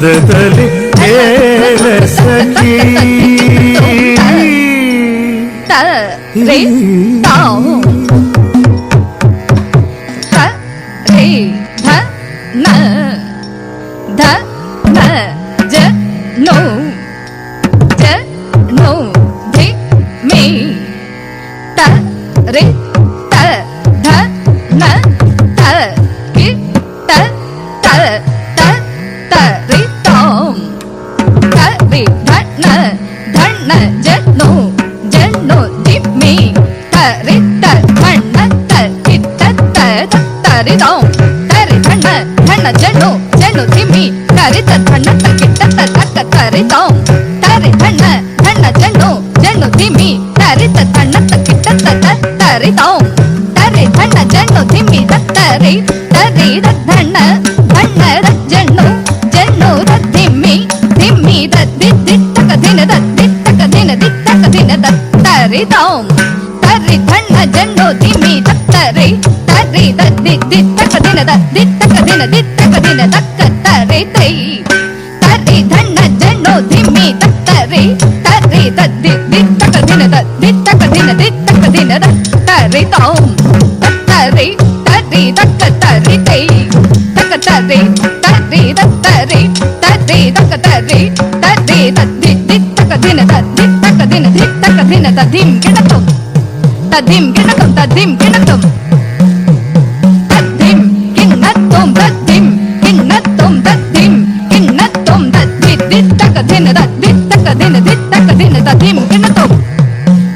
ಮುದದಲ್ಲಿ ಕೇಳ ಸಖಿ ರೇ ತಾವು ರೇ ಧ ನ ಧ ನ ಜ ನೋ ಜ ನೋ ಧಿ ಮೇ ತ ರೇ ತ ಧ ನ ತ ಕಿ ತ ತ ತ ತ ರೇ ತಾಂ ತ ರೇ ಧ ನ ಜ ನೋ ಧಿ ಮೇ ತ ರೇ ತ ಧ ನ ತ ಕಿ ತ ತ ತ ರೇ ತಾಂ ತ ರೇ ಧ ನ ಜ ನೋ ಧಿ ಮೇ ತ ರೇ ತ ಧ ನ ತ ಕಿ ತ ತ ತ ರೇ ತಾಂ ತ ರೇ ಧ ನ ಜ ನೋ ಧಿ ಮೇ ತ ರೇ ತ ಧ ನ ತ ಕಿ ತ ತ ರೇ ತಾಂ ತ ರೇ ಧ ನ ಜ ನೋ ಧಿ ಮೇ ತ ರೇ ದ ಧ ನ ದ ಜ ನೋ ದ ಧಿ ಮೇ ದ ದಿ ತಕ ದಿನ ದ ದಿ ತಕ ದಿನ ದ ತ ರೇ ತಾಂ ತ ರೇ ಧ ನ ಜ ನೋ ಧಿ ಮೇ ತ ರೇ ದ ದಿ ತಕ ದಿನ ದ ದಿ ತಕ ದಿನ ದ ಕ ತ ರೇ ತೈ ತ ರೇ ಧ ನ ಜ ನೋ ಧಿ ಮೇ ತ ರೇ ದ ದಿ ತಕ ದಿನ ದ ದಿ ತಕ ದಿನ ದ ತ ರೇ ತಾಂ ತ ರೇ ದ ಕ ತ ರೇ ತೈ ತಕ ತ ರೇ ದ ತ ರೇ ದಕ ತ ರೇ ದ ದಿ ತಕ ದಿನ ದ ದಿ ತಕ ದಿನ ದ ಧಿಂ ಗಿಣತಂ ತ ಧಿಂ ಗಿಣತಂ ತ ಧಿಂ ಗಿಣತಂ ತ ಧಿಂ ಗಿಣತಂ ತ ಧಿಂ ಗಿಣತಂ ತ ಧಿಂ ಗಿಣತಂ ದ ದಿ ತಕ ದಿನ ದ ದಿ ತಕ ದಿನ ದ ಧಿಂ ಗಿಣತಂ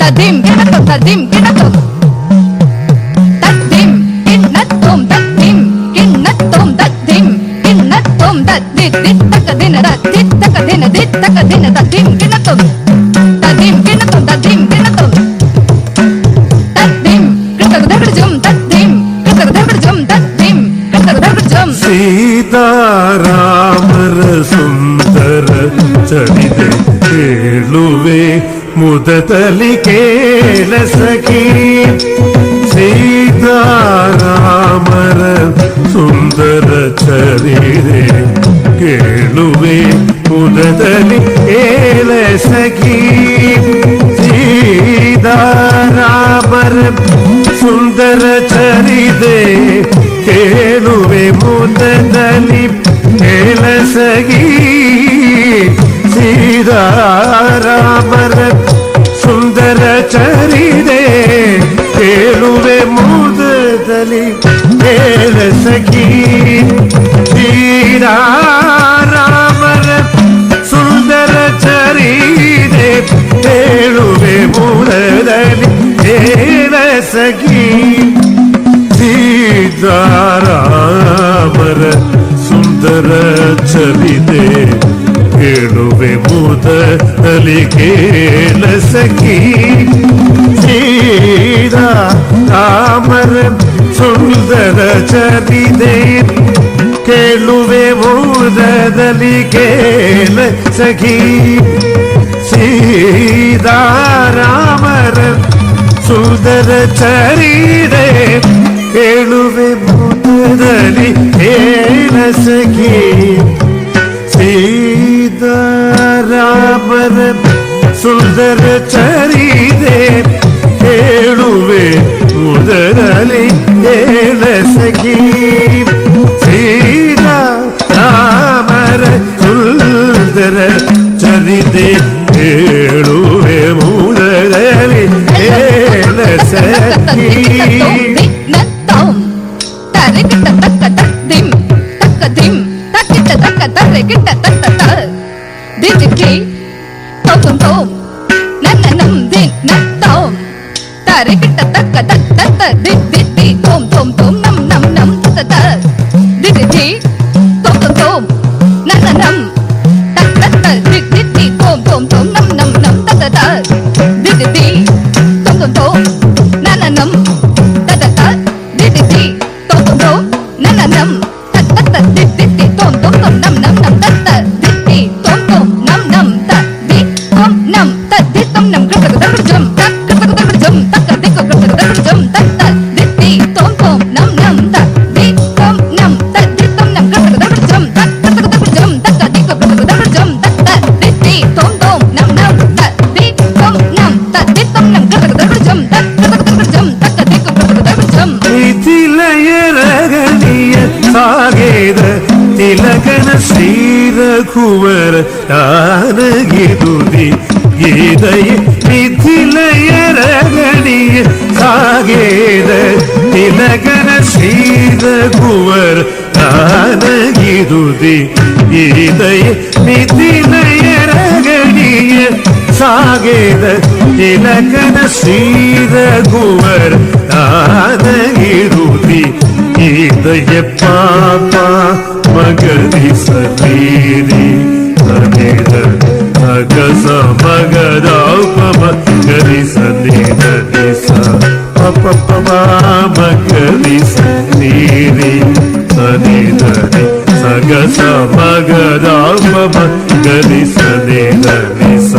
ತ ಧಿಂ ಗಿಣತಂ ತ ಧಿಂ ಗಿಣತಂ ತ ಧಿಂ ಗಿಣತಂ ತ ಧಿಂ ಗಿಣತಂ ದ ಧಿಂ ಗಿಣತಂ ದ ದಿ ತಕ ದಿನ ದ ದಿ ತಕ ದಿನ ದ ಧಿಂ ಗಿಣತಂ ತ ಧಿಂ ಗಿಣತಂ ತ ಧಿಂ ಗಿಣತಂ ತ ಧಿಂ ಗಿಣತಂ ತ ಧಿಂ ಗಿಣತಂ ತ ಧಿಂ ಗಿಣತಂ ಸೀತಾರಾಮರ ಸುಂದರ ಚರಿತೆ ಕೇಳುವೆ ಮುದದಲ್ಲಿ ಕೇಳ ಸಖಿ ಸೀತಾರಾಮರ ಸುಂದರ ಚರಿತೆ ಕೇಳುವೆ ಮುದದಲ್ಲಿ ಕೇಳ ಸಖಿ ಸೀತಾರಾಮರ ಸುಂದರ ಚರಿತೆ ಕೇಳುವೆ ಮುದದಲ್ಲಿ ಕೇಳ ಸಖಿ ಸೀತಾರಾಮರ ಸುಂದರ ಚರಿತೆ ಕೇಳುವೆ ಮುದದಲ್ಲಿ ಕೇಳ ಸಖಿ ಶ್ರೀರಾಮರ ಸುಂದರ ಚರಿತೆ ಕೇಳುವೆ ಮುದದಲ್ಲಿ ಕೇಳ ಸಖಿ ಸೀತಾರಾಮರ ಸುಂದರ ಚರಿತೆ ಕೇಳುವೆ ಮುದದಲ್ಲಿ ಕೇಳ ಸಖಿ ಸೀತಾರಾಮರ ಸುಂದರ ಚರಿತೆ ಕೇಳುವೆ ಮುದದಲ್ಲಿ ಕೇಳ ಸಖಿ ಸೀತಾರಾಮರ ಸುಂದರ ಚರಿತೆ ಕೇಳುವೆ ಮುದದಲ್ಲಿ ಕೇಳ ಸಖಿ ಸೀತಾರಾಮರ ಸುಂದರ ಚರಿತೆ ಕೇಳುವೆ ಮುದದಲ್ಲಿ ಕೇಳ ಸಖಿ ಸೀತಾರಾಮರ ಸುಂದರ ಚರಿತೆ ಕೇಳುವೆ ಮುದದಲ್ಲಿ ಕೇಳ ಸಖಿ Nam ತಿಲಕನ ಶ್ರೀರಘುವರ ತಾನಗಿದುದಿ ಗೀದಯ ಮಿಥಿಲಯರಗಣಿಯ ಸಾಗೇದ ತಿಲಕನ ಶ್ರೀರಘುವರ ತಾನಗಿದುದಿ ಗೀದಯ ಮಿಥಿಲಯರಗಣಿಯ ಸಾಗೇದ ತಿಲಕನ ಶ್ರೀರಘುವರ ತಾನಗಿದುದಿ ಗೀದಯ ಪಾಪ ಮಗದಿ ಸರೀರಿ ಸನಿದ ಸಗಸ ಮಗದ ಮಗದಿ ಸನಿದ ನಿಸ ಪಪ ಮಗದಿ ಸರೀರಿ ಸನಿದ ಸಗಸ ಮಗದ ಮಗದಿ ಸನಿದ ನಿಸ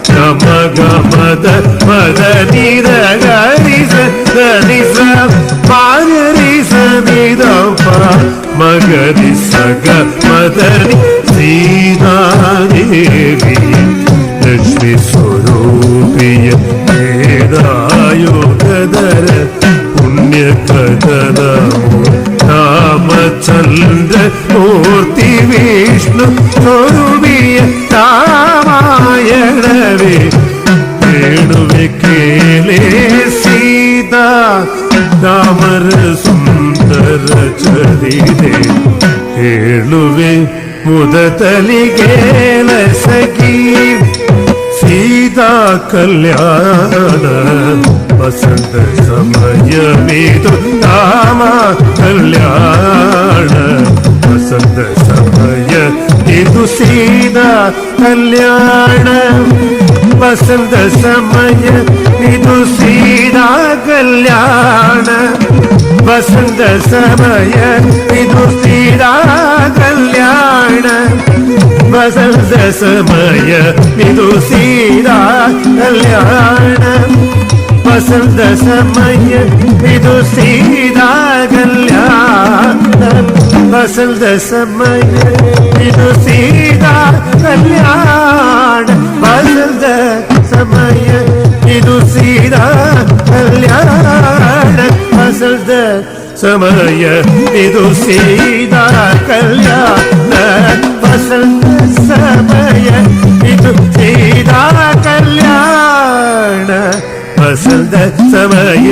ಗಮ ಗಮದ ಮದ ನಿದ ಗರಿಸ ಗರಿಸ ಮಾಗರಿಸ ನಿದಪ ಮಗರಿ ಸಗ ಮದರಿ ಸೀತಾದೇವಿ ಲಕ್ಷ್ಮೀ ಸ್ವರೂಪಿಯ ವೇದಾಯೋಗದರ ಪುಣ್ಯ ಕದನ ರಾಮಚಂದ್ರ ಮೂರ್ತಿ ವಿಷ್ಣು ಸ್ವರೂಪಿಯ ರಾಮಾಯಣವೇ ವೇಣುವೆ ಕೇಳೆ ಸೀತಾ ರಾಮರ ಸುಂದರ ಚರಿದೆ ಹೇಳುವೆ ಮುದತಲಿಗೇಲ ಸಖಿ ಸೀತಾ ಕಲ್ಯಾಣ ವಸಂತ ಸಮಯವಿದು ರಾಮ ಕಲ್ಯಾಣ ವಸಂತ ಸಮಯ ಇದು ಸೀತಾ ಕಲ್ಯಾಣ ವಸಂತ ಸಮಯ ಇದು ಸೀತಾ ಕಲ್ಯಾಣ ವಸಂತ ಸಮಯ ಇದು ಸೀತಾ ಕಲ್ಯಾಣ ವಸಂತ ಸಮಯ ಇದು ಸೀತಾ ಕಲ್ಯಾಣ ವಸಂತ ಸಮಯ ಇದು ಸೀತಾ ಕಲ್ಯಾಣ ವಸಂತ ಸಮಯ ಇದು ಸೀತಾ ಕಲ್ಯಾಣ ವಸಂತ ಸಮಯ ಇದು ಸೀತಾ ಕಲ್ಯಾಣ ವಸಂತ ಸಮಯ ಇದು ಸೀತಾ ಕಲ್ಯಾಣ ವಸಂತ ಸಮಯ ಇದು ಸೀತಾ ಕಲ್ಯಾಣ ವಸಂತ ಸಮಯ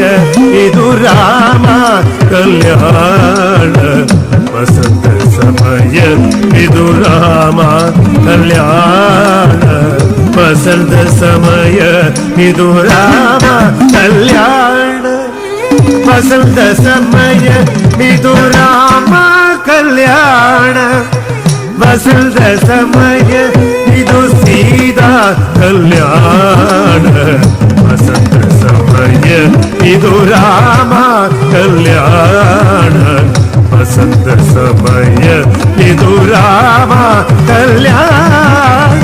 ಇದು ರಾಮ ಕಲ್ಯಾಣ ವಸಂತ ಸಮಯ ಇದು ರಾಮ ಕಲ್ಯಾಣ ವಸಂತ ಸಮಯ ಇದು ರಾಮ ಕಲ್ಯಾಣ ವಸಂತ ಸಮಯ ಇದು ರಾಮ ಕಲ್ಯಾಣ ವಸಂತ ಸಮಯ ಇದು ಸೀತಾ ಕಲ್ಯಾಣ ವಸಂತ ಸಮಯ ಇದು ರಾಮ ಕಲ್ಯಾಣ ವಸಂತ ಸಮಯ ಇದು ರಾಮ ಕಲ್ಯಾಣ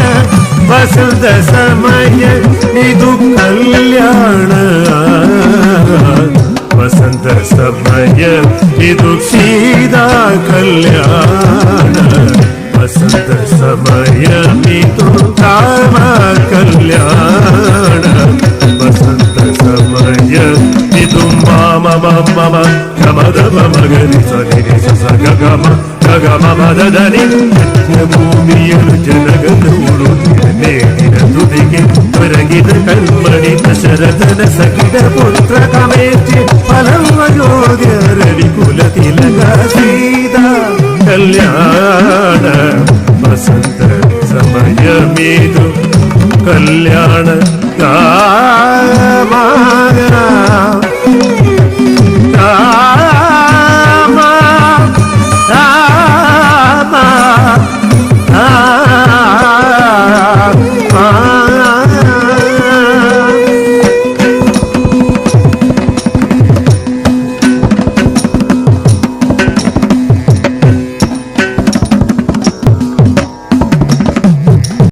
ವಸಂತ ಸಮಯ ಇದು ಕಲ್ಯಾಣ ವಸಂತ ಸಮಯ ಇದು ಸೀತಾ ಕಲ್ಯಾಣ ವಸಂತ ಸಮಯ ಇದು ರಾಮ ಕಲ್ಯಾಣ ವಸಂತ ಸಮಯ ಇದು ಮಾಮ ಮಮ ಗಮದ ಮಗರಿ ಸರಿ ಸ ಗಮ ಗಮ ಮದನಿ ಭೂಮಿಯಲು ಜನಗನು ನೇಗಿನ ತುದಿಗೆ ಹೊರಗಿದ ಕಣ್ಮಣಿ ದಶರಥನ ಸಗಿದ ಪುತ್ರ ಕಮೇತಿ ಫಲವಯೋಗ್ಯ ರವಿ ಕುಲ ತಿಲಕ ಸೀತಾ ಕಲ್ಯಾಣ ವಸಂತ ಸಮಯ ಮೀದು ಕಲ್ಯಾಣ ರಾಮ